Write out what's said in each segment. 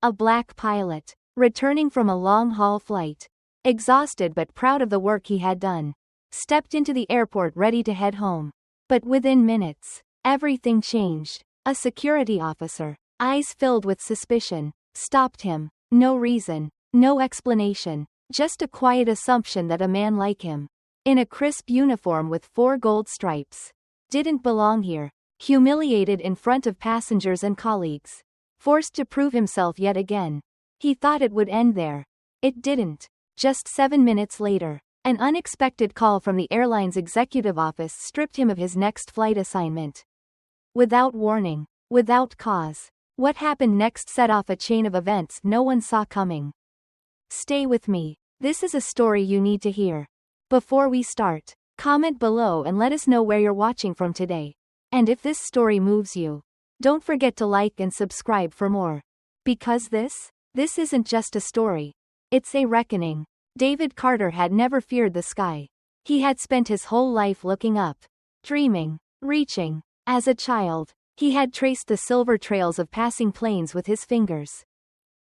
a black pilot, returning from a long-haul flight, exhausted but proud of the work he had done, stepped into the airport ready to head home. But within minutes, everything changed. A security officer, eyes filled with suspicion, stopped him. No reason, no explanation, just a quiet assumption that a man like him, in a crisp uniform with 4 gold stripes, didn't belong here. Humiliated in front of passengers and colleagues, forced to prove himself yet again. He thought it would end there. It didn't. Just 7 minutes later, an unexpected call from the airline's executive office stripped him of his next flight assignment. Without warning, without cause. What happened next set off a chain of events no one saw coming. Stay with me. This is a story you need to hear. Before we start, comment below and let us know where you're watching from today. And if this story moves you, don't forget to like and subscribe for more. Because this isn't just a story. It's a reckoning. David Carter had never feared the sky. He had spent his whole life looking up, dreaming, reaching. As a child, he had traced the silver trails of passing planes with his fingers,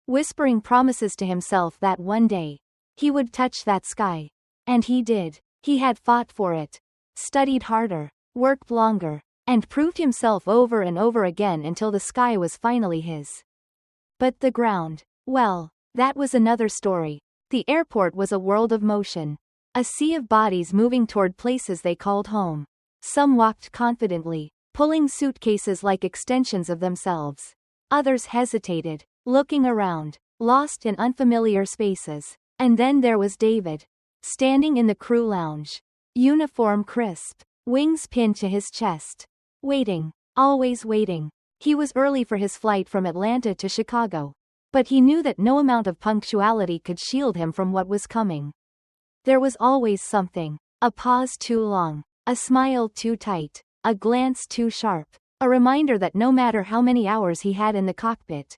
whispering promises to himself that one day, he would touch that sky. And he did. He had fought for it, studied harder, worked longer, and proved himself over and over again until the sky was finally his. But the ground, well, that was another story. The airport was a world of motion. A sea of bodies moving toward places they called home. Some walked confidently, pulling suitcases like extensions of themselves. Others hesitated, looking around, lost in unfamiliar spaces. And then there was David, standing in the crew lounge. Uniform crisp, wings pinned to his chest. Waiting, always waiting. He was early for his flight from Atlanta to Chicago. But he knew that no amount of punctuality could shield him from what was coming. There was always something. A pause too long, a smile too tight, a glance too sharp, a reminder that no matter how many hours he had in the cockpit,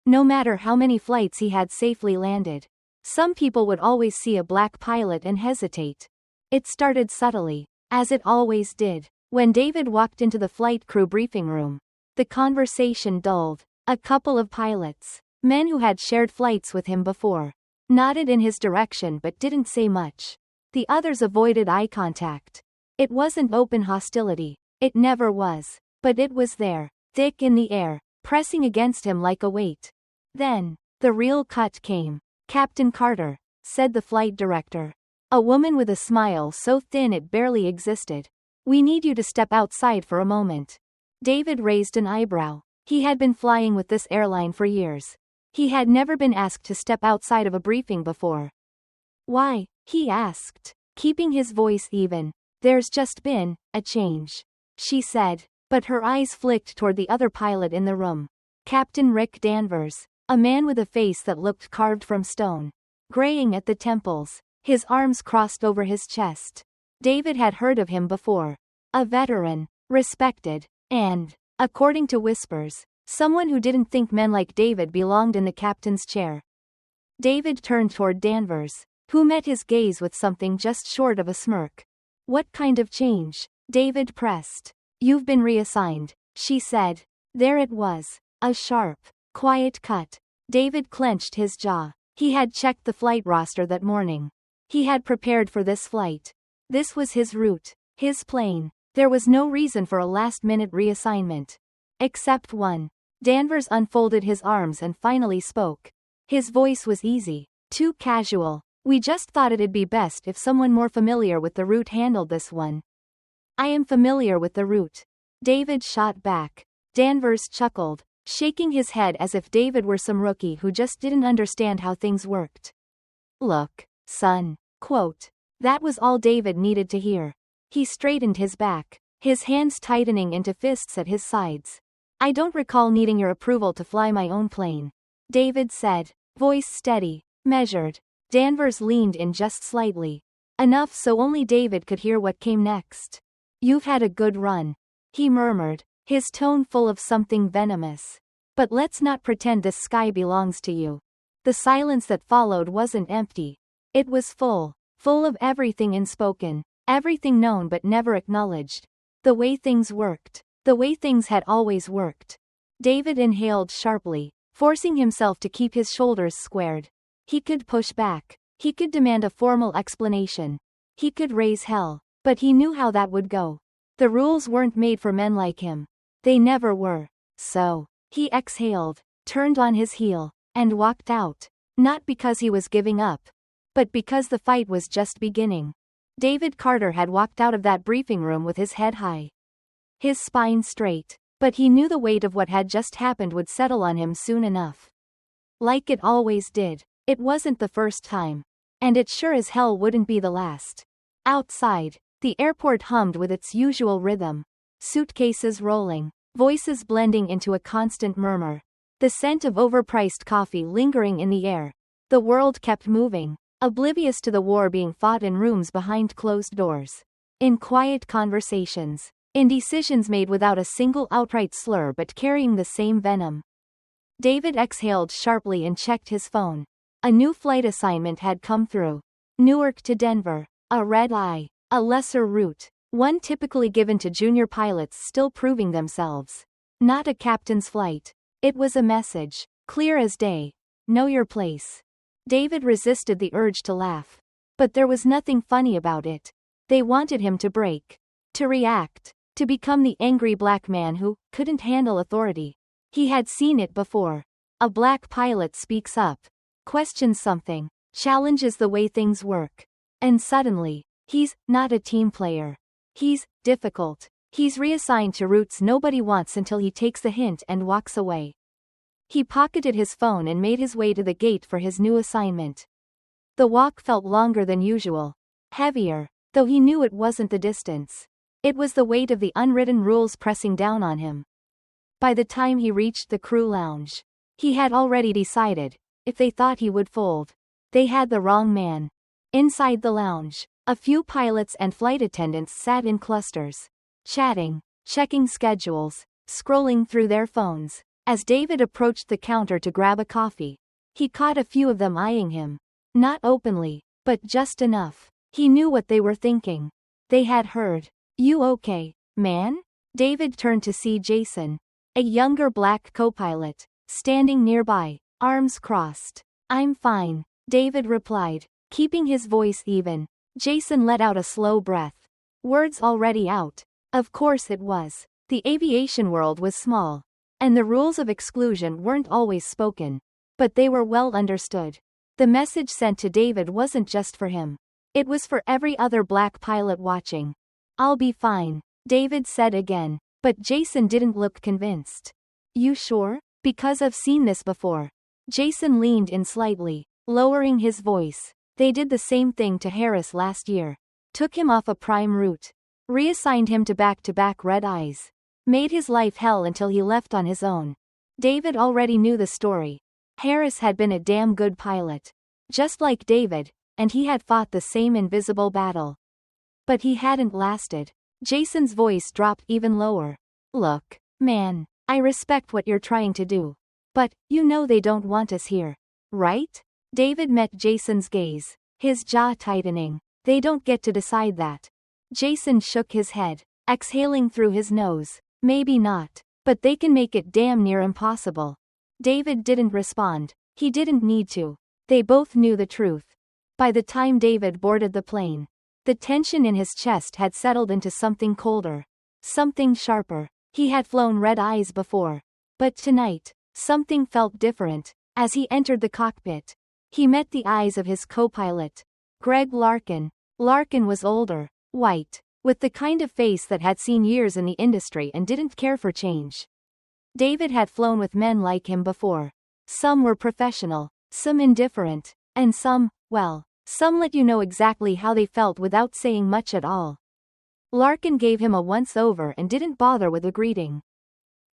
no matter how many flights he had safely landed, some people would always see a black pilot and hesitate. It started subtly, as it always did. When David walked into the flight crew briefing room, the conversation dulled. A couple of pilots, men who had shared flights with him before, nodded in his direction but didn't say much. The others avoided eye contact. It wasn't open hostility. It never was. But it was there, thick in the air, pressing against him like a weight. Then, the real cut came. "Captain Carter," said the flight director. A woman with a smile so thin it barely existed. "We need you to step outside for a moment." David raised an eyebrow. He had been flying with this airline for years. He had never been asked to step outside of a briefing before. "Why?" he asked, keeping his voice even. "There's just been a change," she said, but her eyes flicked toward the other pilot in the room. Captain Rick Danvers, a man with a face that looked carved from stone, graying at the temples, his arms crossed over his chest. David had heard of him before. A veteran, respected, and, according to whispers, someone who didn't think men like David belonged in the captain's chair. David turned toward Danvers, who met his gaze with something just short of a smirk. "What kind of change?" David pressed. "You've been reassigned," she said. There it was, a sharp, quiet cut. David clenched his jaw. He had checked the flight roster that morning. He had prepared for this flight. This was his route, his plane. There was no reason for a last-minute reassignment. Except one. Danvers unfolded his arms and finally spoke. His voice was easy, too casual. "We just thought it'd be best if someone more familiar with the route handled this one." "I am familiar with the route," David shot back. Danvers chuckled, shaking his head as if David were some rookie who just didn't understand how things worked. "Look, son," quote. That was all David needed to hear. He straightened his back, his hands tightening into fists at his sides. "I don't recall needing your approval to fly my own plane," David said, voice steady, measured. Danvers leaned in just slightly. Enough so only David could hear what came next. "You've had a good run," he murmured, his tone full of something venomous. "But let's not pretend this sky belongs to you." The silence that followed wasn't empty. It was full of everything unspoken, everything known but never acknowledged. The way things worked. The way things had always worked. David inhaled sharply, forcing himself to keep his shoulders squared. He could push back. He could demand a formal explanation. He could raise hell. But he knew how that would go. The rules weren't made for men like him. They never were. So, he exhaled, turned on his heel, and walked out. Not because he was giving up, but because the fight was just beginning. David Carter had walked out of that briefing room with his head high, his spine straight, but he knew the weight of what had just happened would settle on him soon enough. Like it always did. It wasn't the first time. And it sure as hell wouldn't be the last. Outside, the airport hummed with its usual rhythm. Suitcases rolling, voices blending into a constant murmur. The scent of overpriced coffee lingering in the air. The world kept moving, oblivious to the war being fought in rooms behind closed doors. In quiet conversations. In decisions made without a single outright slur but carrying the same venom. David exhaled sharply and checked his phone. A new flight assignment had come through. Newark to Denver. A red-eye. A lesser route. One typically given to junior pilots still proving themselves. Not a captain's flight. It was a message. Clear as day. Know your place. David resisted the urge to laugh. But there was nothing funny about it. They wanted him to break. To react. To become the angry black man who couldn't handle authority. He had seen it before. A black pilot speaks up. Questions something. Challenges the way things work. And suddenly, he's not a team player. He's difficult. He's reassigned to routes nobody wants until he takes the hint and walks away. He pocketed his phone and made his way to the gate for his new assignment. The walk felt longer than usual. Heavier, though he knew it wasn't the distance. It was the weight of the unwritten rules pressing down on him. By the time he reached the crew lounge, he had already decided, if they thought he would fold, they had the wrong man. Inside the lounge, a few pilots and flight attendants sat in clusters, chatting, checking schedules, scrolling through their phones. As David approached the counter to grab a coffee, he caught a few of them eyeing him. Not openly, but just enough. He knew what they were thinking. They had heard. "You okay, man?" David turned to see Jason, a younger black co-pilot, standing nearby, arms crossed. "I'm fine," David replied, keeping his voice even. Jason let out a slow breath. Words already out. Of course it was. The aviation world was small, and the rules of exclusion weren't always spoken, but they were well understood. The message sent to David wasn't just for him. It was for every other black pilot watching. "I'll be fine," David said again, but Jason didn't look convinced. "You sure? Because I've seen this before." Jason leaned in slightly, lowering his voice. "They did the same thing to Harris last year. Took him off a prime route. Reassigned him to back-to-back red eyes. Made his life hell until he left on his own." David already knew the story. Harris had been a damn good pilot. Just like David, and he had fought the same invisible battle. But he hadn't lasted. Jason's voice dropped even lower. "Look, man, I respect what you're trying to do. But, you know they don't want us here. Right?" David met Jason's gaze, his jaw tightening. "They don't get to decide that." Jason shook his head, exhaling through his nose. "Maybe not. But they can make it damn near impossible." David didn't respond. He didn't need to. They both knew the truth. By the time David boarded the plane, the tension in his chest had settled into something colder. Something sharper. He had flown red eyes before. But tonight, something felt different. As he entered the cockpit, he met the eyes of his co-pilot, Greg Larkin. Larkin was older, white, with the kind of face that had seen years in the industry and didn't care for change. David had flown with men like him before. Some were professional, some indifferent, and some, well, some let you know exactly how they felt without saying much at all. Larkin gave him a once-over and didn't bother with a greeting.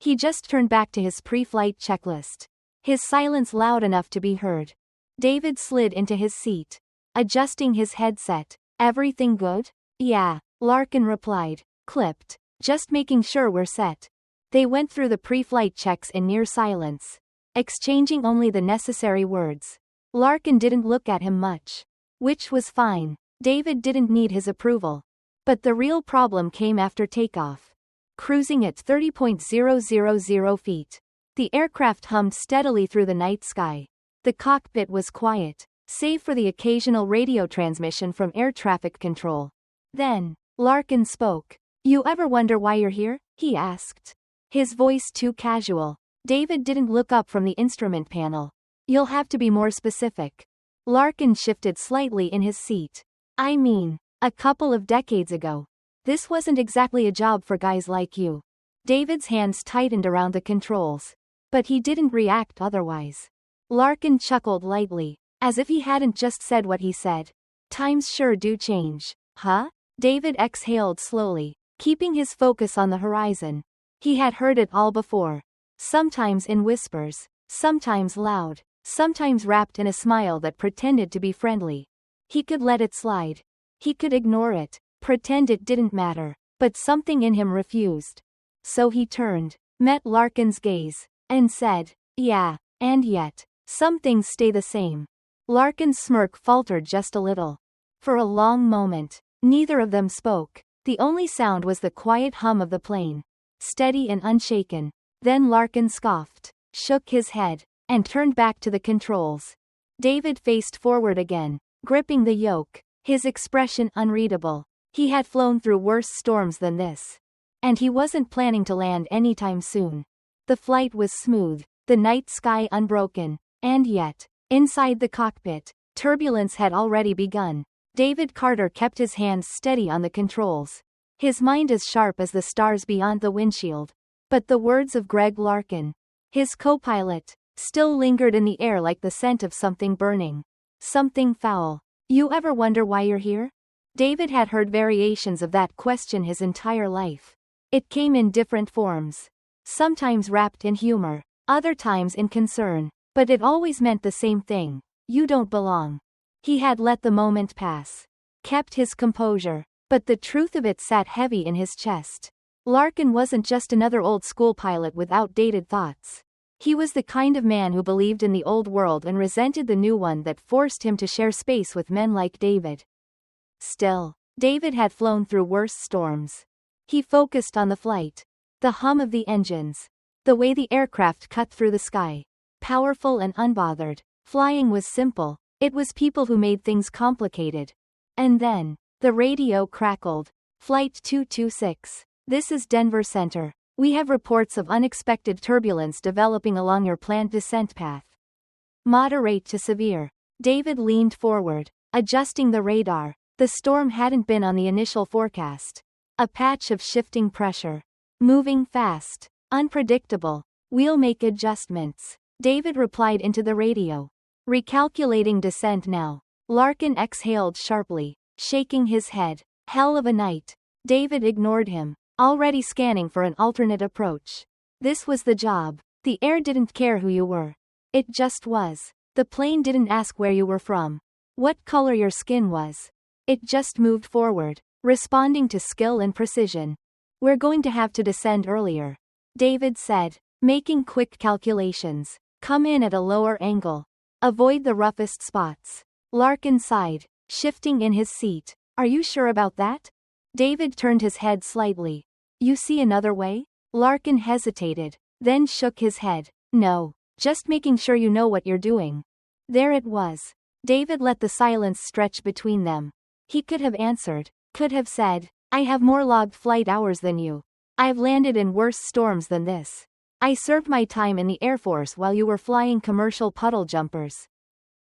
He just turned back to his pre-flight checklist, his silence loud enough to be heard. David slid into his seat, adjusting his headset. "Everything good?" "Yeah," Larkin replied, clipped. "Just making sure we're set." They went through the pre-flight checks in near silence, exchanging only the necessary words. Larkin didn't look at him much. Which was fine. David didn't need his approval. But the real problem came after takeoff. Cruising at 30,000 feet. The aircraft hummed steadily through the night sky. The cockpit was quiet, save for the occasional radio transmission from air traffic control. Then, Larkin spoke. "You ever wonder why you're here?" he asked. His voice too casual. David didn't look up from the instrument panel. "You'll have to be more specific." Larkin shifted slightly in his seat. "I mean, a couple of decades ago. This wasn't exactly a job for guys like you." David's hands tightened around the controls. But he didn't react otherwise. Larkin chuckled lightly, as if he hadn't just said what he said. "Times sure do change, huh?" David exhaled slowly, keeping his focus on the horizon. He had heard it all before. Sometimes in whispers, sometimes loud, sometimes wrapped in a smile that pretended to be friendly. He could let it slide. He could ignore it, pretend it didn't matter, but something in him refused. So he turned, met Larkin's gaze, and said, "Yeah, and yet, some things stay the same." Larkin's smirk faltered just a little. For a long moment, neither of them spoke. The only sound was the quiet hum of the plane, steady and unshaken. Then Larkin scoffed, shook his head, and turned back to the controls. David faced forward again, gripping the yoke, his expression unreadable. He had flown through worse storms than this. And he wasn't planning to land anytime soon. The flight was smooth, the night sky unbroken, and yet, inside the cockpit, turbulence had already begun. David Carter kept his hands steady on the controls, his mind as sharp as the stars beyond the windshield. But the words of Greg Larkin, his co-pilot, still lingered in the air like the scent of something burning. Something foul. "You ever wonder why you're here?" David had heard variations of that question his entire life. It came in different forms. Sometimes wrapped in humor, other times in concern, but it always meant the same thing: you don't belong. He had let the moment pass, kept his composure, but the truth of it sat heavy in his chest. Larkin wasn't just another old-school pilot with outdated thoughts. He was the kind of man who believed in the old world and resented the new one that forced him to share space with men like David. Still, David had flown through worse storms. He focused on the flight. The hum of the engines. The way the aircraft cut through the sky. Powerful and unbothered. Flying was simple. It was people who made things complicated. And then, the radio crackled. "Flight 226. This is Denver Center. We have reports of unexpected turbulence developing along your planned descent path. Moderate to severe." David leaned forward, adjusting the radar. The storm hadn't been on the initial forecast. A patch of shifting pressure. Moving fast. Unpredictable. "We'll make adjustments," David replied into the radio. "Recalculating descent now." Larkin exhaled sharply, shaking his head. "Hell of a night." David ignored him, already scanning for an alternate approach. This was the job. The air didn't care who you were. It just was. The plane didn't ask where you were from, what color your skin was. It just moved forward, responding to skill and precision. "We're going to have to descend earlier," David said, making quick calculations. "Come in at a lower angle. Avoid the roughest spots." Larkin sighed, shifting in his seat. "Are you sure about that?" David turned his head slightly. "You see another way?" Larkin hesitated, then shook his head. "No, just making sure you know what you're doing." There it was. David let the silence stretch between them. He could have answered, could have said, "I have more logged flight hours than you. I've landed in worse storms than this. I served my time in the Air Force while you were flying commercial puddle jumpers."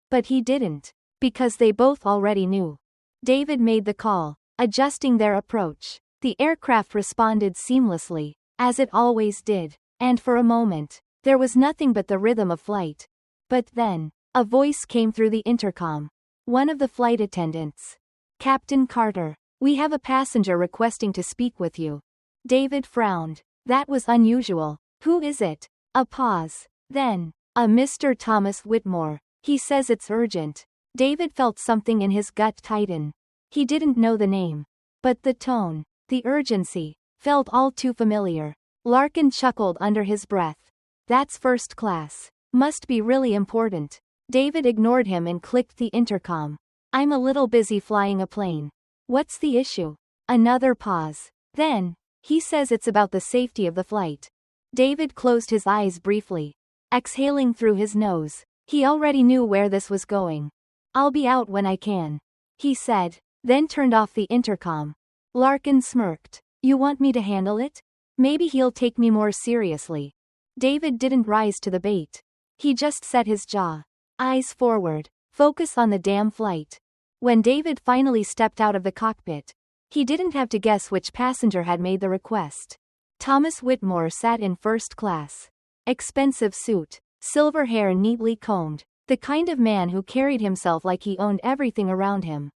But he didn't, because they both already knew. David made the call, adjusting their approach. The aircraft responded seamlessly, as it always did, and for a moment, there was nothing but the rhythm of flight. But then, a voice came through the intercom. One of the flight attendants. "Captain Carter, we have a passenger requesting to speak with you." David frowned. That was unusual. "Who is it?" A pause. Then, "A Mr. Thomas Whitmore. He says it's urgent." David felt something in his gut tighten. He didn't know the name. But the tone, the urgency, felt all too familiar. Larkin chuckled under his breath. "That's first class. Must be really important." David ignored him and clicked the intercom. "I'm a little busy flying a plane." "What's the issue?" Another pause. Then, "He says it's about the safety of the flight." David closed his eyes briefly, exhaling through his nose. He already knew where this was going. "I'll be out when I can," he said, then turned off the intercom. Larkin smirked. "You want me to handle it? Maybe he'll take me more seriously." David didn't rise to the bait. He just set his jaw. Eyes forward. Focus on the damn flight. When David finally stepped out of the cockpit, he didn't have to guess which passenger had made the request. Thomas Whitmore sat in first class. Expensive suit, silver hair neatly combed, the kind of man who carried himself like he owned everything around him.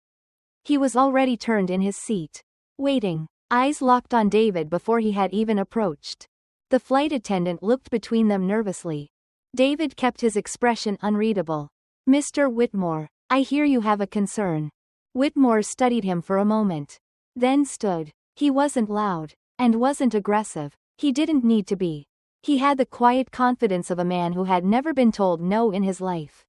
He was already turned in his seat, waiting, eyes locked on David before he had even approached. The flight attendant looked between them nervously. David kept his expression unreadable. "Mr. Whitmore, I hear you have a concern." Whitmore studied him for a moment, then stood. He wasn't loud, and wasn't aggressive. He didn't need to be. He had the quiet confidence of a man who had never been told no in his life.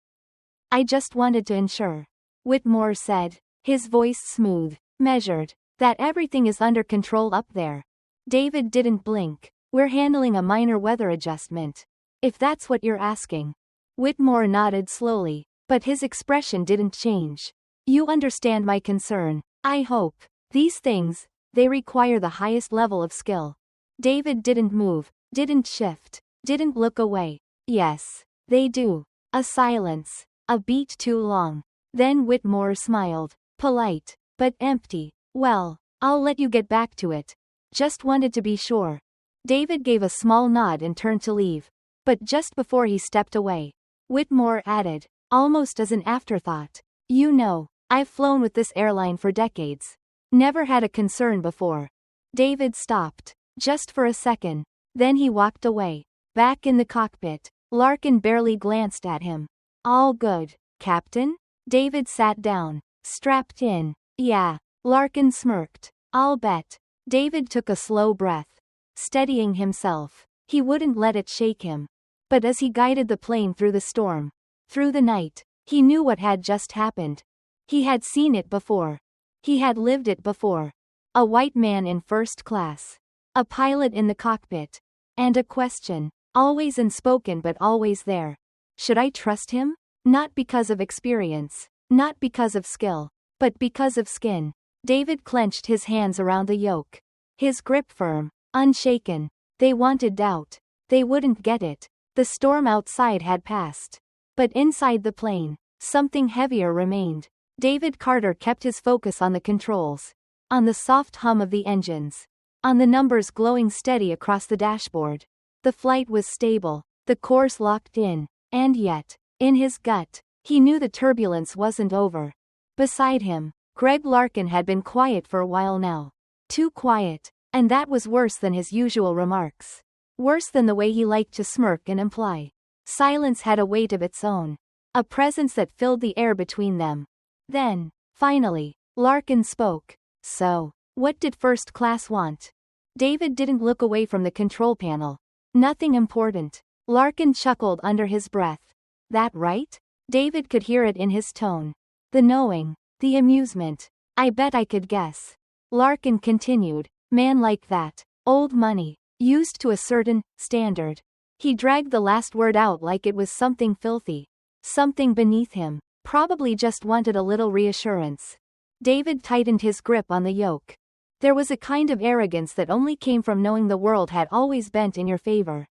"I just wanted to ensure," Whitmore said, his voice smooth, measured, "that everything is under control up there." David didn't blink. "We're handling a minor weather adjustment, if that's what you're asking." Whitmore nodded slowly, but his expression didn't change. "You understand my concern, I hope. These things, they require the highest level of skill." David didn't move, didn't shift, didn't look away. "Yes, they do." A silence. A beat too long. Then Whitmore smiled. Polite, but empty. "Well, I'll let you get back to it. Just wanted to be sure." David gave a small nod and turned to leave. But just before he stepped away, Whitmore added, almost as an afterthought, "You know, I've flown with this airline for decades. Never had a concern before." David stopped, just for a second. Then he walked away. Back in the cockpit, Larkin barely glanced at him. "All good, Captain?" David sat down. "Strapped in." "Yeah." Larkin smirked. "I'll bet." David took a slow breath, steadying himself. He wouldn't let it shake him. But as he guided the plane through the storm, through the night, he knew what had just happened. He had seen it before. He had lived it before. A white man in first class. A pilot in the cockpit. And a question, always unspoken but always there. Should I trust him? Not because of experience, not because of skill, but because of skin. David clenched his hands around the yoke. His grip firm, unshaken. They wanted doubt. They wouldn't get it. The storm outside had passed. But inside the plane, something heavier remained. David Carter kept his focus on the controls. On the soft hum of the engines. On the numbers glowing steady across the dashboard. The flight was stable, the course locked in, and yet, in his gut, he knew the turbulence wasn't over. Beside him, Greg Larkin had been quiet for a while now. Too quiet, and that was worse than his usual remarks. Worse than the way he liked to smirk and imply. Silence had a weight of its own. A presence that filled the air between them. Then, finally, Larkin spoke. "So, what did first class want?" David didn't look away from the control panel. "Nothing important." Larkin chuckled under his breath. "That right?" David could hear it in his tone. The knowing, the amusement. "I bet I could guess." Larkin continued. "Man like that. Old money. Used to a certain standard." He dragged the last word out like it was something filthy. Something beneath him. Probably just wanted a little reassurance. David tightened his grip on the yoke. There was a kind of arrogance that only came from knowing the world had always bent in your favor.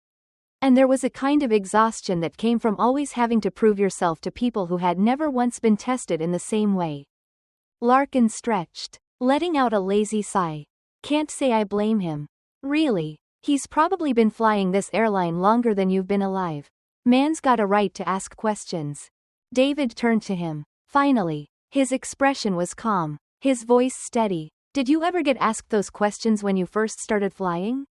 And there was a kind of exhaustion that came from always having to prove yourself to people who had never once been tested in the same way. Larkin stretched, letting out a lazy sigh. "Can't say I blame him. Really. He's probably been flying this airline longer than you've been alive. Man's got a right to ask questions." David turned to him. Finally, his expression was calm, his voice steady. "Did you ever get asked those questions when you first started flying?"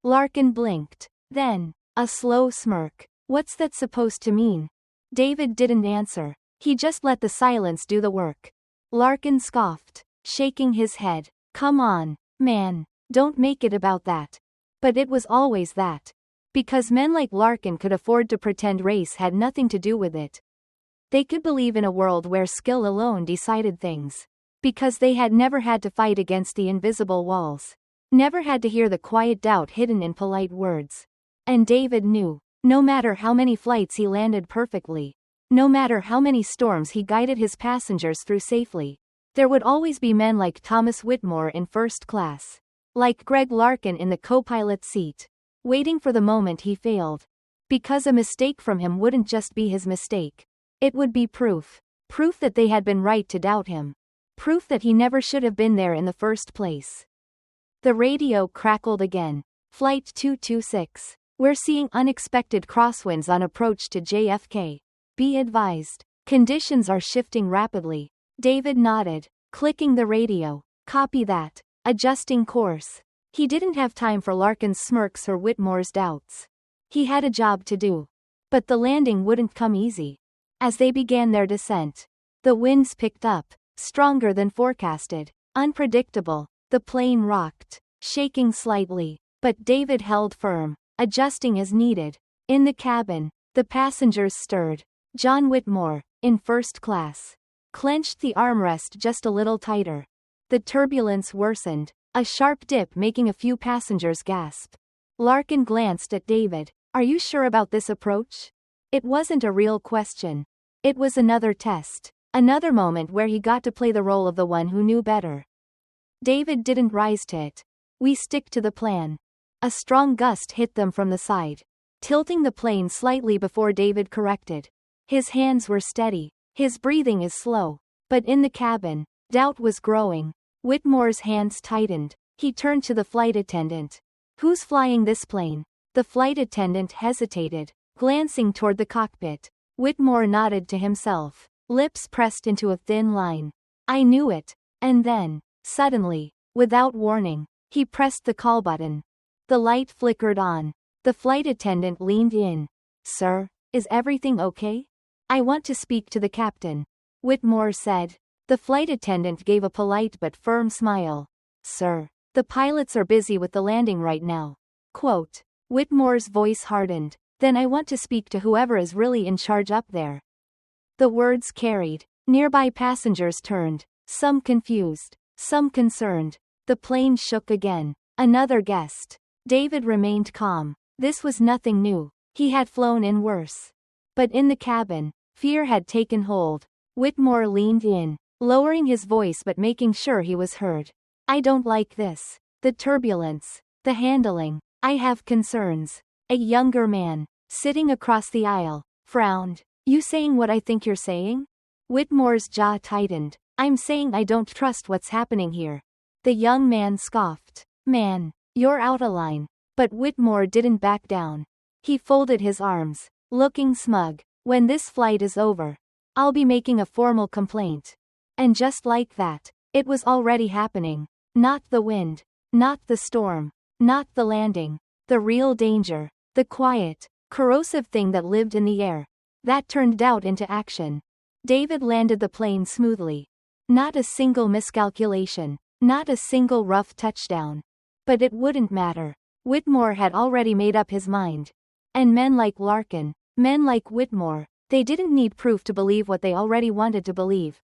Larkin blinked. Then, a slow smirk. "What's that supposed to mean?" David didn't answer. He just let the silence do the work. Larkin scoffed, shaking his head. "Come on, man. Don't make it about that." But it was always that. Because men like Larkin could afford to pretend race had nothing to do with it. They could believe in a world where skill alone decided things. Because they had never had to fight against the invisible walls. Never had to hear the quiet doubt hidden in polite words. And David knew, no matter how many flights he landed perfectly, no matter how many storms he guided his passengers through safely, there would always be men like Thomas Whitmore in first class, like Greg Larkin in the co-pilot seat, waiting for the moment he failed. Because a mistake from him wouldn't just be his mistake. It would be proof. Proof that they had been right to doubt him. Proof that he never should have been there in the first place. The radio crackled again. Flight 226. We're seeing unexpected crosswinds on approach to JFK. Be advised. Conditions are shifting rapidly. David nodded, clicking the radio. Copy that. Adjusting course. He didn't have time for Larkin's smirks or Whitmore's doubts. He had a job to do. But the landing wouldn't come easy. As they began their descent, the winds picked up, stronger than forecasted, unpredictable. The plane rocked, shaking slightly, but David held firm, adjusting as needed. In the cabin, the passengers stirred. John Whitmore, in first class, clenched the armrest just a little tighter. The turbulence worsened, a sharp dip making a few passengers gasp. Larkin glanced at David. Are you sure about this approach? It wasn't a real question. It was another test, another moment where he got to play the role of the one who knew better. David didn't rise to it. We stick to the plan. A strong gust hit them from the side, tilting the plane slightly before David corrected. His hands were steady, his breathing is slow. But in the cabin, doubt was growing. Whitmore's hands tightened. He turned to the flight attendant. Who's flying this plane? The flight attendant hesitated, glancing toward the cockpit. Whitmore nodded to himself, lips pressed into a thin line. I knew it. And then, suddenly, without warning, he pressed the call button. The light flickered on. The flight attendant leaned in. Sir, is everything okay? I want to speak to the captain, Whitmore said. The flight attendant gave a polite but firm smile. Sir, the pilots are busy with the landing right now. Quote. Whitmore's voice hardened. Then I want to speak to whoever is really in charge up there. The words carried. Nearby passengers turned, some confused, some concerned. The plane shook again. Another guest. David remained calm. This was nothing new. He had flown in worse. But in the cabin, fear had taken hold. Whitmore leaned in, lowering his voice but making sure he was heard. I don't like this. The turbulence. The handling. I have concerns. A younger man, sitting across the aisle, frowned. You saying what I think you're saying? Whitmore's jaw tightened. I'm saying I don't trust what's happening here. The young man scoffed. Man, you're out of line. But Whitmore didn't back down. He folded his arms, looking smug. When this flight is over, I'll be making a formal complaint. And just like that, it was already happening. Not the wind, not the storm, not the landing. The real danger, the quiet, corrosive thing that lived in the air, that turned doubt into action. David landed the plane smoothly. Not a single miscalculation, not a single rough touchdown. But it wouldn't matter. Whitmore had already made up his mind. And men like Larkin, men like Whitmore, they didn't need proof to believe what they already wanted to believe.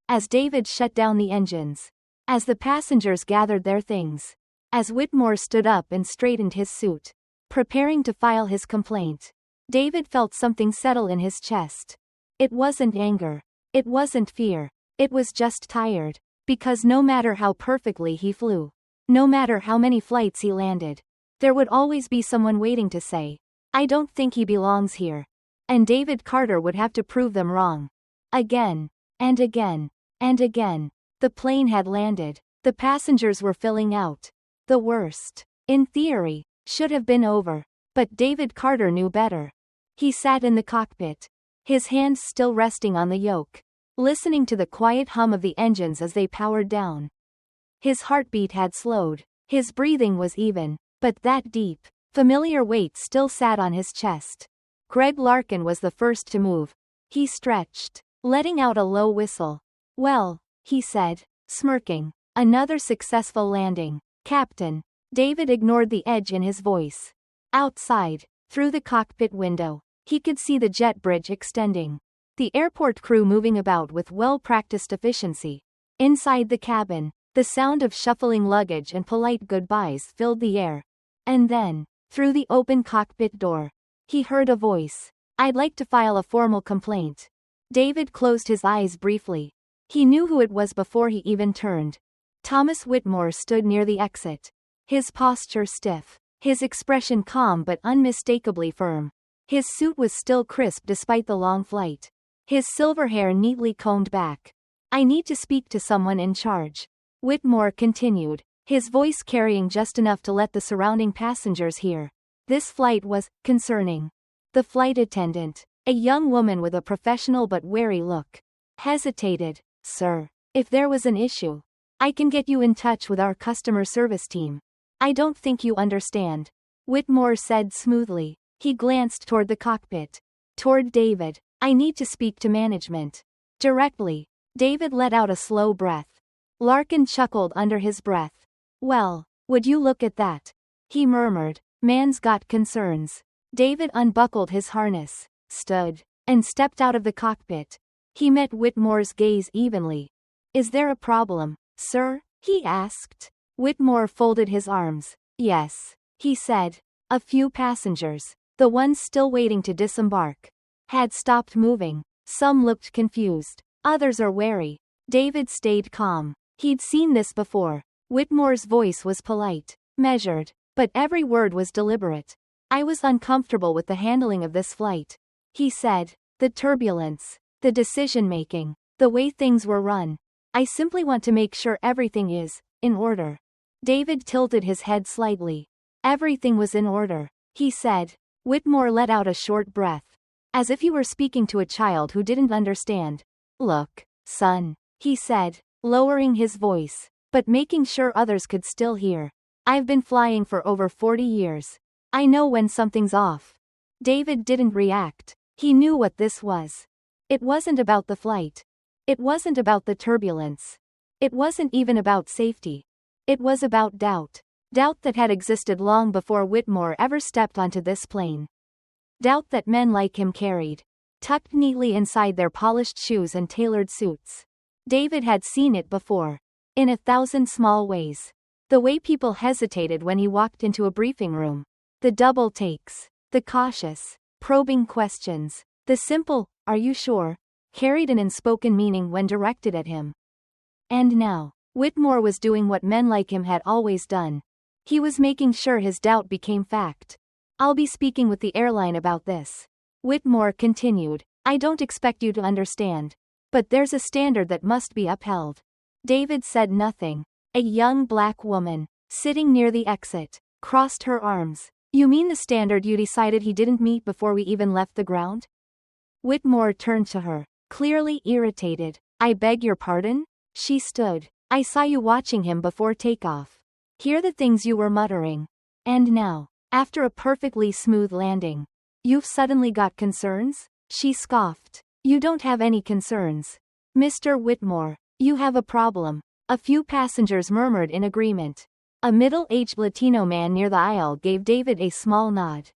As David shut down the engines, as the passengers gathered their things, as Whitmore stood up and straightened his suit, preparing to file his complaint, David felt something settle in his chest. It wasn't anger. It wasn't fear. It was just tired. Because no matter how perfectly he flew, no matter how many flights he landed, there would always be someone waiting to say, I don't think he belongs here. And David Carter would have to prove them wrong. Again, and again, and again. The plane had landed. The passengers were filling out. The worst, in theory, should have been over. But David Carter knew better. He sat in the cockpit, his hands still resting on the yoke, listening to the quiet hum of the engines as they powered down. His heartbeat had slowed. His breathing was even, but that deep, familiar weight still sat on his chest. Greg Larkin was the first to move. He stretched, letting out a low whistle. Well, he said, smirking. Another successful landing, Captain. David ignored the edge in his voice. Outside, through the cockpit window, he could see the jet bridge extending. The airport crew moving about with well-practiced efficiency. Inside the cabin, the sound of shuffling luggage and polite goodbyes filled the air. And then, Through the open cockpit door, he heard a voice. "I'd like to file a formal complaint." David closed his eyes briefly. He knew who it was before he even turned. Thomas Whitmore stood near the exit. His posture stiff. His expression calm but unmistakably firm. His suit was still crisp despite the long flight. His silver hair neatly combed back. "I need to speak to someone in charge," Whitmore continued, his voice carrying just enough to let the surrounding passengers hear. This flight was concerning. The flight attendant, a young woman with a professional but wary look, hesitated. "Sir, if there was an issue, I can get you in touch with our customer service team." "I don't think you understand," Whitmore said smoothly. He glanced toward the cockpit. Toward David. "I need to speak to management. Directly." David let out a slow breath. Larkin chuckled under his breath. "Well, would you look at that?" he murmured. "Man's got concerns." David unbuckled his harness, stood, and stepped out of the cockpit. He met Whitmore's gaze evenly. "Is there a problem, sir?" he asked. Whitmore folded his arms. "Yes," he said. A few passengers, the ones still waiting to disembark, had stopped moving. Some looked confused. Others are wary. David stayed calm. He'd seen this before. Whitmore's voice was polite, measured, but every word was deliberate. "I was uncomfortable with the handling of this flight," he said. "The turbulence, the decision-making, the way things were run. I simply want to make sure everything is in order." David tilted his head slightly. "Everything was in order," he said. Whitmore let out a short breath, as if he were speaking to a child who didn't understand. "Look, son," he said, lowering his voice, but making sure others could still hear. "I've been flying for over 40 years. I know when something's off." David didn't react. He knew what this was. It wasn't about the flight. It wasn't about the turbulence. It wasn't even about safety. It was about doubt. Doubt that had existed long before Whitmore ever stepped onto this plane. Doubt that men like him carried, tucked neatly inside their polished shoes and tailored suits. David had seen it before. In 1,000 small ways. The way people hesitated when he walked into a briefing room. The double takes. The cautious, probing questions. The simple, "Are you sure?" carried an unspoken meaning when directed at him. And now, Whitmore was doing what men like him had always done. He was making sure his doubt became fact. "I'll be speaking with the airline about this," Whitmore continued. "I don't expect you to understand, but there's a standard that must be upheld." David said nothing. A young black woman, sitting near the exit, crossed her arms. "You mean the standard you decided he didn't meet before we even left the ground?" Whitmore turned to her, clearly irritated. "I beg your pardon?" She stood. "I saw you watching him before takeoff. Hear the things you were muttering. And now, after a perfectly smooth landing, you've suddenly got concerns?" She scoffed. "You don't have any concerns, Mr. Whitmore. You have a problem." A few passengers murmured in agreement. A middle-aged Latino man near the aisle gave David a small nod.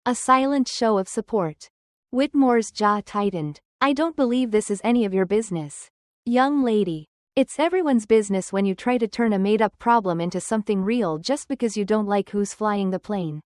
A silent show of support. Whitmore's jaw tightened. "I don't believe this is any of your business, young lady. It's everyone's business when you try to turn a made-up problem into something real just because you don't like who's flying the plane."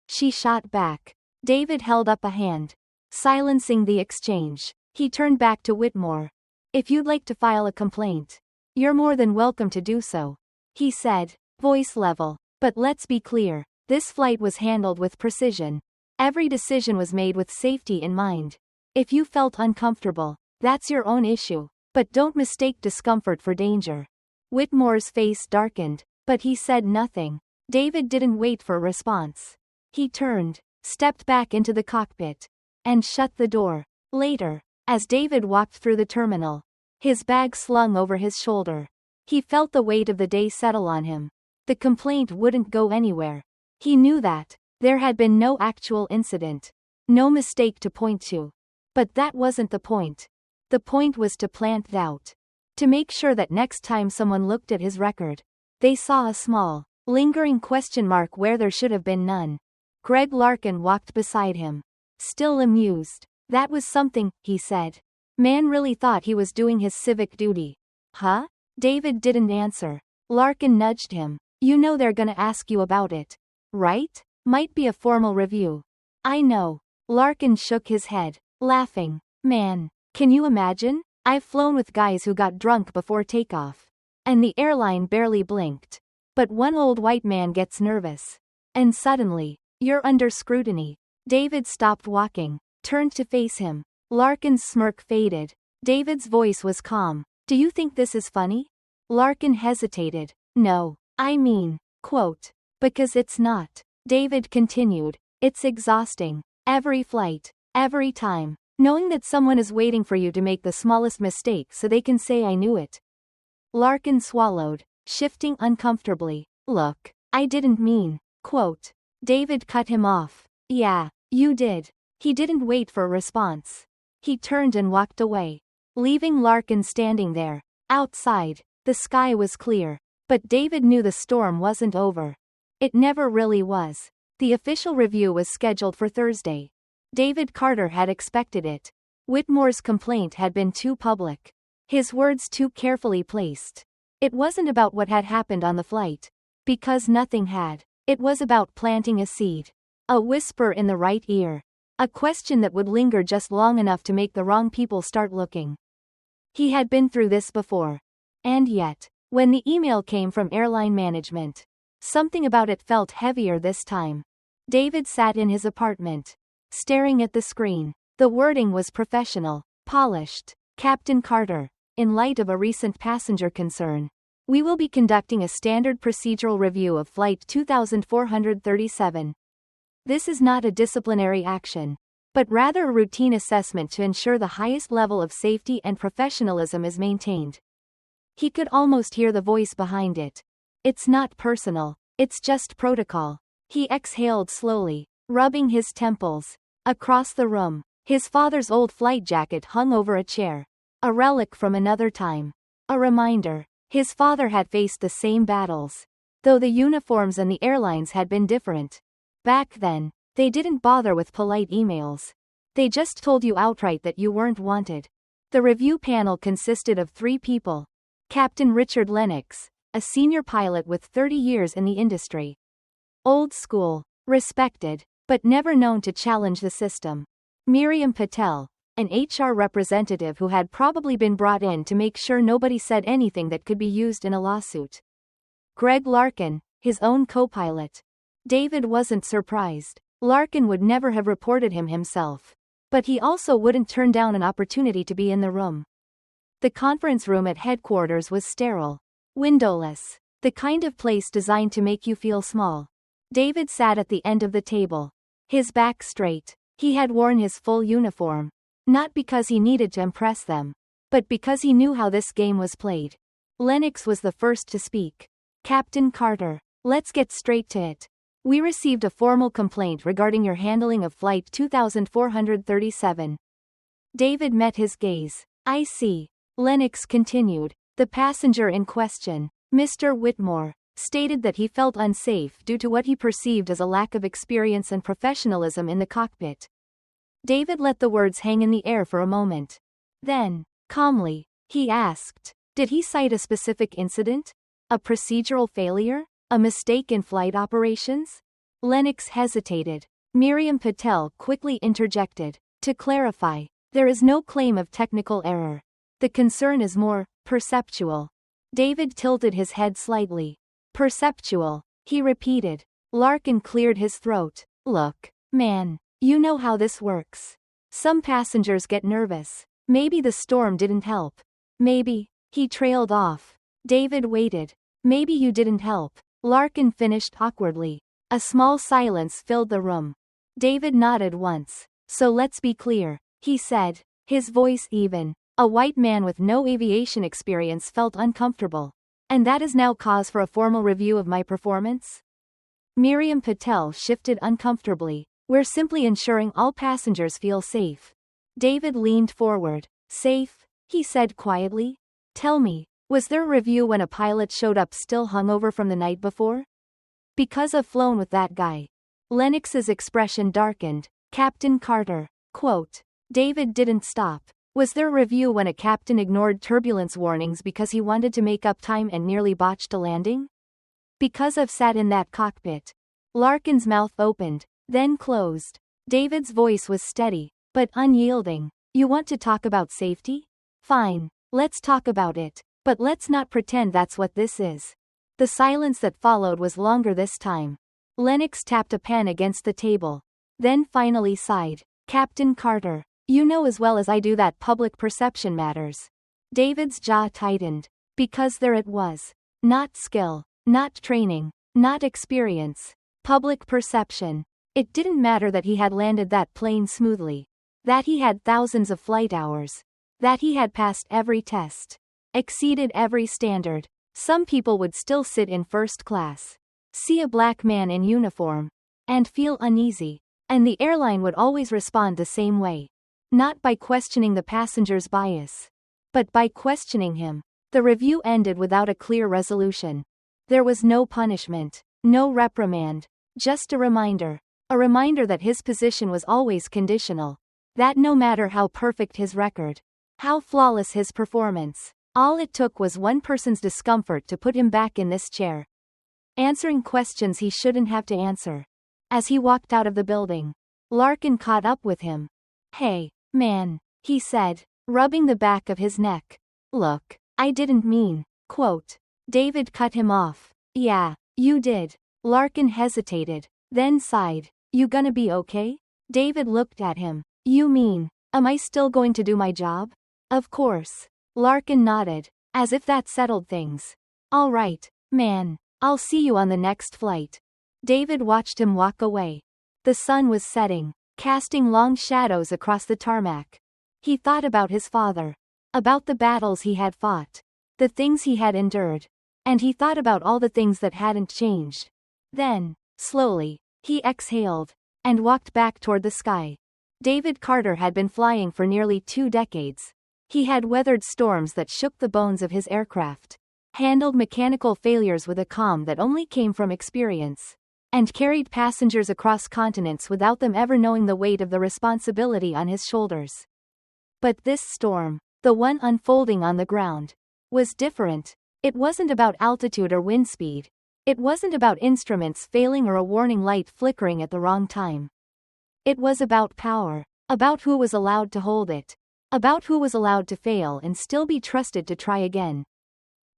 She shot back. David held up a hand, silencing the exchange. He turned back to Whitmore. "If you'd like to file a complaint, you're more than welcome to do so," he said, voice level. "But let's be clear, this flight was handled with precision. Every decision was made with safety in mind. If you felt uncomfortable, that's your own issue, but don't mistake discomfort for danger." Whitmore's face darkened, but he said nothing. David didn't wait for a response. He turned, stepped back into the cockpit, and shut the door. Later, as David walked through the terminal, his bag slung over his shoulder, he felt the weight of the day settle on him. The complaint wouldn't go anywhere. He knew that. There had been no actual incident. No mistake to point to. But that wasn't the point. The point was to plant doubt. To make sure that next time someone looked at his record, they saw a small, lingering question mark where there should have been none. Greg Larkin walked beside him, still amused. "That was something," he said. "Man really thought he was doing his civic duty." "Huh?" David didn't answer. Larkin nudged him. "You know they're gonna ask you about it, right?" Might be a formal review. I know. Larkin shook his head, laughing. Man, can you imagine? I've flown with guys who got drunk before takeoff. And the airline barely blinked. But one old white man gets nervous. And suddenly, you're under scrutiny. David stopped walking, turned to face him. Larkin's smirk faded. David's voice was calm. Do you think this is funny? Larkin hesitated. No, I mean, quote, because it's not. David continued. It's exhausting. Every flight. Every time. Knowing that someone is waiting for you to make the smallest mistake so they can say I knew it. Larkin swallowed, shifting uncomfortably. Look, I didn't mean, quote. David cut him off. Yeah, you did. He didn't wait for a response. He turned and walked away, leaving Larkin standing there. Outside, the sky was clear. But David knew the storm wasn't over. It never really was. The official review was scheduled for Thursday. David Carter had expected it. Whitmore's complaint had been too public. His words too carefully placed. It wasn't about what had happened on the flight. Because nothing had. It was about planting a seed. A whisper in the right ear. A question that would linger just long enough to make the wrong people start looking. He had been through this before. And yet, when the email came from airline management, something about it felt heavier this time. David sat in his apartment, staring at the screen. The wording was professional, polished. Captain Carter, in light of a recent passenger concern, we will be conducting a standard procedural review of Flight 2437. This is not a disciplinary action, but rather a routine assessment to ensure the highest level of safety and professionalism is maintained. He could almost hear the voice behind it. It's not personal, it's just protocol. He exhaled slowly, rubbing his temples. Across the room, his father's old flight jacket hung over a chair. A relic from another time. A reminder. His father had faced the same battles. Though the uniforms and the airlines had been different. Back then, they didn't bother with polite emails. They just told you outright that you weren't wanted. The review panel consisted of 3 people. Captain Richard Lennox, a senior pilot with 30 years in the industry. Old school, respected, but never known to challenge the system. Miriam Patel, an HR representative who had probably been brought in to make sure nobody said anything that could be used in a lawsuit. Greg Larkin, his own co-pilot. David wasn't surprised. Larkin would never have reported him himself. But he also wouldn't turn down an opportunity to be in the room. The conference room at headquarters was sterile. Windowless. The kind of place designed to make you feel small. David sat at the end of the table. His back straight. He had worn his full uniform. Not because he needed to impress them, but because he knew how this game was played. Lennox was the first to speak. Captain Carter, let's get straight to it. We received a formal complaint regarding your handling of Flight 2437. David met his gaze. I see. Lennox continued. The passenger in question, Mr. Whitmore, stated that he felt unsafe due to what he perceived as a lack of experience and professionalism in the cockpit. David let the words hang in the air for a moment. Then, calmly, he asked, did he cite a specific incident? A procedural failure? A mistake in flight operations? Lennox hesitated. Miriam Patel quickly interjected. To clarify, there is no claim of technical error. The concern is more perceptual. David tilted his head slightly. Perceptual, he repeated. Larkin cleared his throat. Look, man, you know how this works. Some passengers get nervous. Maybe the storm didn't help. Maybe, he trailed off. David waited. Maybe you didn't help. Larkin finished awkwardly. A small silence filled the room. David nodded once. So let's be clear, he said, his voice even. A white man with no aviation experience felt uncomfortable. And that is now cause for a formal review of my performance? Miriam Patel shifted uncomfortably. We're simply ensuring all passengers feel safe. David leaned forward. Safe? He said quietly. Tell me, was there a review when a pilot showed up still hungover from the night before? Because I've flown with that guy. Lennox's expression darkened. Captain Carter. Quote. David didn't stop. Was there a review when a captain ignored turbulence warnings because he wanted to make up time and nearly botched a landing? Because I've sat in that cockpit. Larkin's mouth opened, then closed. David's voice was steady, but unyielding. You want to talk about safety? Fine, let's talk about it, but let's not pretend that's what this is. The silence that followed was longer this time. Lennox tapped a pen against the table, then finally sighed. Captain Carter, you know as well as I do that public perception matters. David's jaw tightened, because there it was. Not skill, not training, not experience. Public perception. It didn't matter that he had landed that plane smoothly, that he had thousands of flight hours, that he had passed every test, exceeded every standard. Some people would still sit in first class, see a black man in uniform, and feel uneasy, and the airline would always respond the same way. Not by questioning the passenger's bias, but by questioning him. The review ended without a clear resolution. There was no punishment, no reprimand, just a reminder. A reminder that his position was always conditional. That no matter how perfect his record, how flawless his performance, all it took was one person's discomfort to put him back in this chair, answering questions he shouldn't have to answer. As he walked out of the building, Larkin caught up with him. Hey, man, he said, rubbing the back of his neck. Look, I didn't mean, quote. David cut him off. Yeah, you did. Larkin hesitated, then sighed. You gonna be okay? David looked at him. You mean, am I still going to do my job? Of course. Larkin nodded, as if that settled things. All right, man, I'll see you on the next flight. David watched him walk away. The sun was setting, casting long shadows across the tarmac. He thought about his father, about the battles he had fought, the things he had endured, and he thought about all the things that hadn't changed. Then, slowly, he exhaled, and walked back toward the sky. David Carter had been flying for nearly 2 decades. He had weathered storms that shook the bones of his aircraft, handled mechanical failures with a calm that only came from experience, and carried passengers across continents without them ever knowing the weight of the responsibility on his shoulders. But this storm, the one unfolding on the ground, was different. It wasn't about altitude or wind speed. It wasn't about instruments failing or a warning light flickering at the wrong time. It was about power, about who was allowed to hold it, about who was allowed to fail and still be trusted to try again.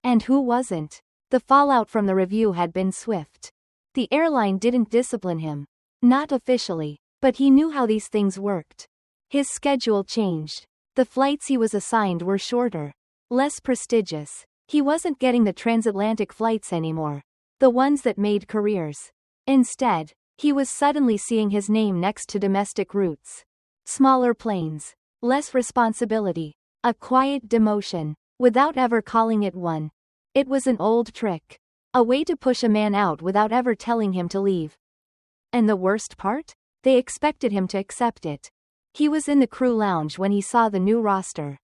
And who wasn't. The fallout from the review had been swift. The airline didn't discipline him. Not officially, but he knew how these things worked. His schedule changed. The flights he was assigned were shorter, less prestigious. He wasn't getting the transatlantic flights anymore, the ones that made careers. Instead, he was suddenly seeing his name next to domestic routes. Smaller planes, less responsibility, a quiet demotion, without ever calling it one. It was an old trick, a way to push a man out without ever telling him to leave. And the worst part? They expected him to accept it. He was in the crew lounge when he saw the new roster.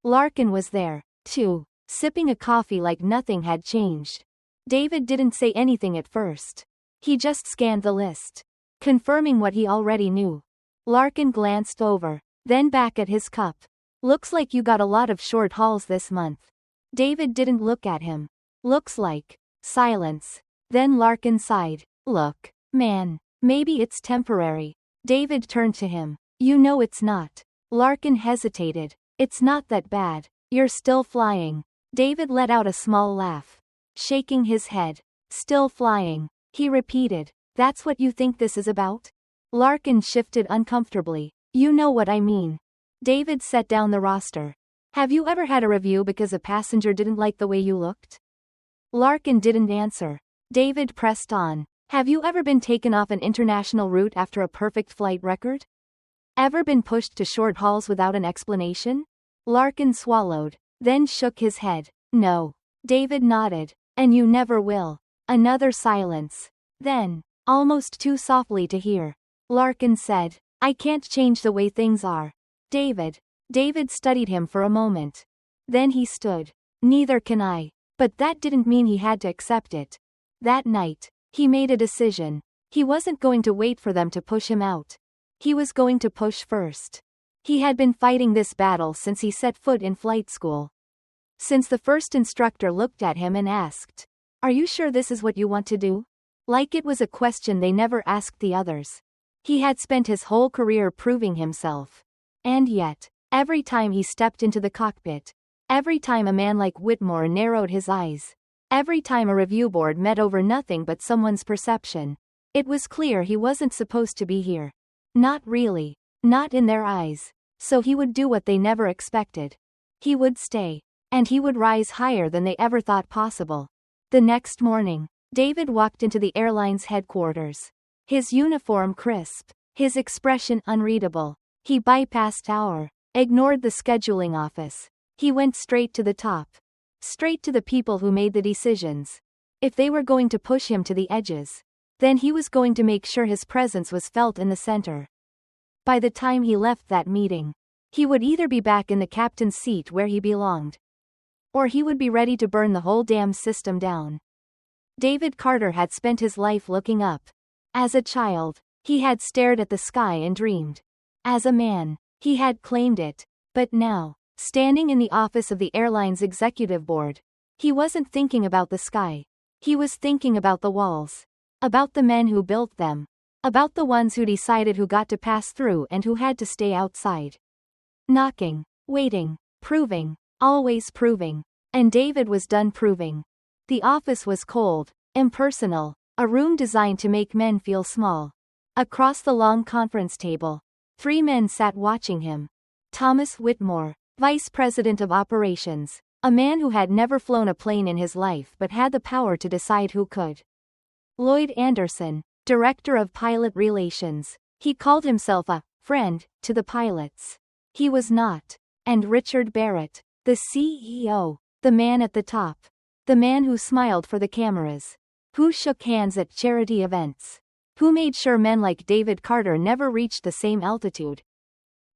Larkin was there, too, sipping a coffee like nothing had changed. David didn't say anything at first. He just scanned the list, confirming what he already knew. Larkin glanced over, then back at his cup. Looks like you got a lot of short hauls this month. David didn't look at him. Looks like. Silence. Then Larkin sighed. Look, man, maybe it's temporary. David turned to him. You know it's not. Larkin hesitated. It's not that bad. You're still flying. David let out a small laugh, shaking his head. Still flying. He repeated. That's what you think this is about? Larkin shifted uncomfortably. You know what I mean. David set down the roster. Have you ever had a review because a passenger didn't like the way you looked? Larkin didn't answer. David pressed on. Have you ever been taken off an international route after a perfect flight record? Ever been pushed to short hauls without an explanation? Larkin swallowed, then shook his head. No. David nodded. And you never will. Another silence. Then, almost too softly to hear, Larkin said, I can't change the way things are. David. David studied him for a moment. Then he stood. Neither can I. But that didn't mean he had to accept it. That night, he made a decision. He wasn't going to wait for them to push him out. He was going to push first. He had been fighting this battle since he set foot in flight school. Since the first instructor looked at him and asked, Are you sure this is what you want to do? Like it was a question they never asked the others. He had spent his whole career proving himself. And yet, every time he stepped into the cockpit, every time a man like Whitmore narrowed his eyes, every time a review board met over nothing but someone's perception, it was clear he wasn't supposed to be here. Not really. Not in their eyes. So he would do what they never expected. He would stay. And he would rise higher than they ever thought possible. The next morning, David walked into the airline's headquarters. His uniform crisp, his expression unreadable. He bypassed our, ignored the scheduling office. He went straight to the top. Straight to the people who made the decisions. If they were going to push him to the edges, then he was going to make sure his presence was felt in the center. By the time he left that meeting, he would either be back in the captain's seat where he belonged, or he would be ready to burn the whole damn system down. David Carter had spent his life looking up. As a child, he had stared at the sky and dreamed. As a man, he had claimed it. But now, standing in the office of the airline's executive board, he wasn't thinking about the sky. He was thinking about the walls. About the men who built them. About the ones who decided who got to pass through and who had to stay outside. Knocking, waiting, proving, always proving. And David was done proving. The office was cold, impersonal, a room designed to make men feel small. Across the long conference table, 3 men sat watching him. Thomas Whitmore, Vice President of Operations, a man who had never flown a plane in his life but had the power to decide who could. Lloyd Anderson, Director of Pilot Relations. He called himself a friend to the pilots. He was not. And Richard Barrett, the CEO, the man at the top. The man who smiled for the cameras. Who shook hands at charity events. Who made sure men like David Carter never reached the same altitude.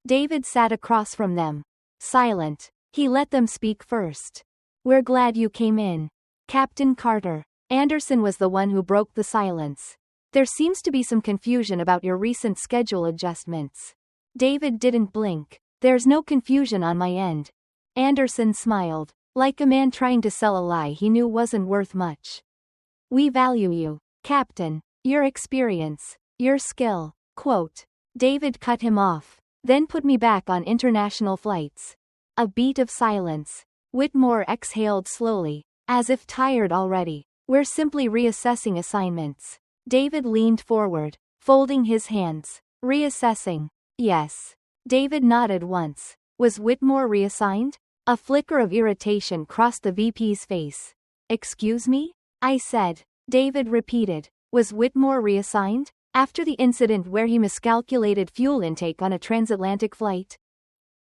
David sat across from them. Silent. He let them speak first. "We're glad you came in, Captain Carter." Anderson was the one who broke the silence. "There seems to be some confusion about your recent schedule adjustments." David didn't blink. "There's no confusion on my end." Anderson smiled, like a man trying to sell a lie he knew wasn't worth much. "We value you, Captain, your experience, your skill." Quote. David cut him off. "Then put me back on international flights." A beat of silence. Whitmore exhaled slowly, as if tired already. "We're simply reassessing assignments." David leaned forward, folding his hands. "Reassessing." "Yes." David nodded once. "Was Whitmore reassigned?" A flicker of irritation crossed the VP's face. "Excuse me?" I said. David repeated. "Was Whitmore reassigned? After the incident where he miscalculated fuel intake on a transatlantic flight?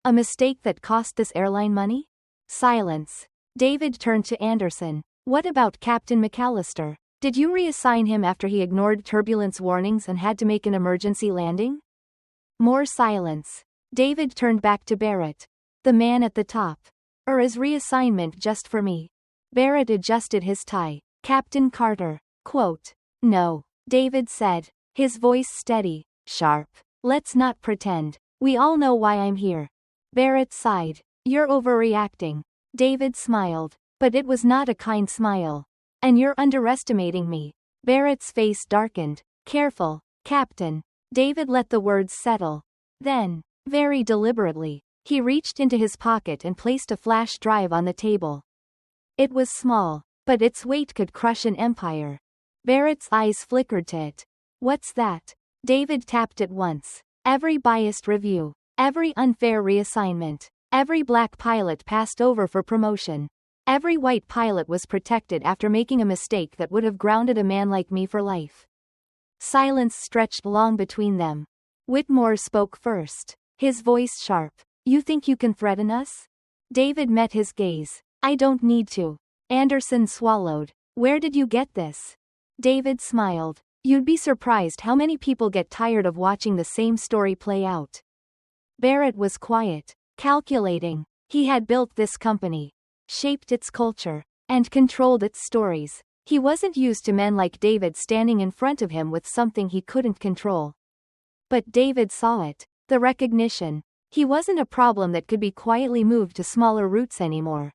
A mistake that cost this airline money?" Silence. David turned to Anderson. "What about Captain McAllister? Did you reassign him after he ignored turbulence warnings and had to make an emergency landing?" More silence. David turned back to Barrett, the man at the top. "Or is reassignment just for me?" Barrett adjusted his tie. "Captain Carter." Quote. "No," David said, his voice steady, sharp. "Let's not pretend. We all know why I'm here." Barrett sighed. "You're overreacting." David smiled. But it was not a kind smile. "And you're underestimating me." Barrett's face darkened. "Careful, Captain." David let the words settle. Then, very deliberately, he reached into his pocket and placed a flash drive on the table. It was small, but its weight could crush an empire. Barrett's eyes flickered to it. "What's that?" David tapped it once. "Every biased review. Every unfair reassignment. Every black pilot passed over for promotion. Every white pilot was protected after making a mistake that would have grounded a man like me for life." Silence stretched long between them. Whitmore spoke first, his voice sharp. "You think you can threaten us?" David met his gaze. "I don't need to." Anderson swallowed. "Where did you get this?" David smiled. "You'd be surprised how many people get tired of watching the same story play out." Barrett was quiet, calculating. He had built this company, shaped its culture, and controlled its stories. He wasn't used to men like David standing in front of him with something he couldn't control. But David saw it, the recognition. He wasn't a problem that could be quietly moved to smaller routes anymore.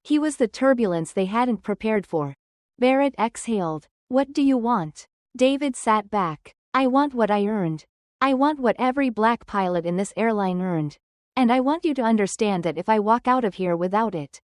He was the turbulence they hadn't prepared for. Barrett exhaled. What do you want? David sat back. I want what I earned. I want what every black pilot in this airline earned. And I want you to understand that if I walk out of here without it,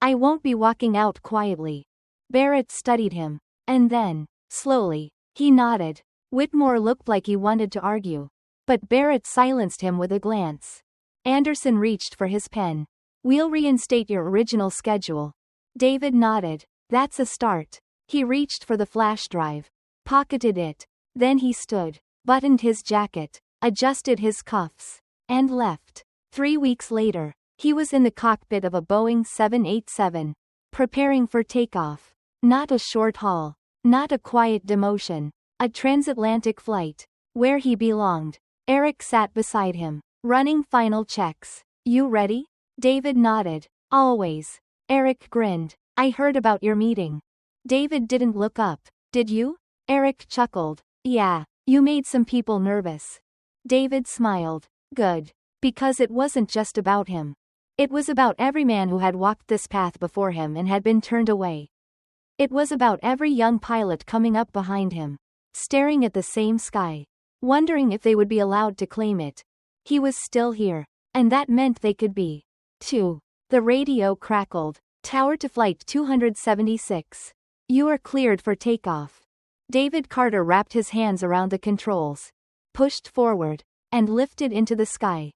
I won't be walking out quietly. Barrett studied him. And then, slowly, he nodded. Whitmore looked like he wanted to argue. But Barrett silenced him with a glance. Anderson reached for his pen. We'll reinstate your original schedule. David nodded. That's a start. He reached for the flash drive. Pocketed it. Then he stood, buttoned his jacket, adjusted his cuffs, and left. 3 weeks later, he was in the cockpit of a Boeing 787, preparing for takeoff. Not a short haul. Not a quiet demotion. A transatlantic flight. Where he belonged. Eric sat beside him, running final checks. You ready? David nodded. Always. Eric grinned. I heard about your meeting. David didn't look up. Did you? Eric chuckled. Yeah, you made some people nervous. David smiled. Good. Because it wasn't just about him. It was about every man who had walked this path before him and had been turned away. It was about every young pilot coming up behind him, staring at the same sky, wondering if they would be allowed to claim it. He was still here, and that meant they could be, too. The radio crackled. Tower to Flight 276. You are cleared for takeoff. David Carter wrapped his hands around the controls, pushed forward, and lifted into the sky.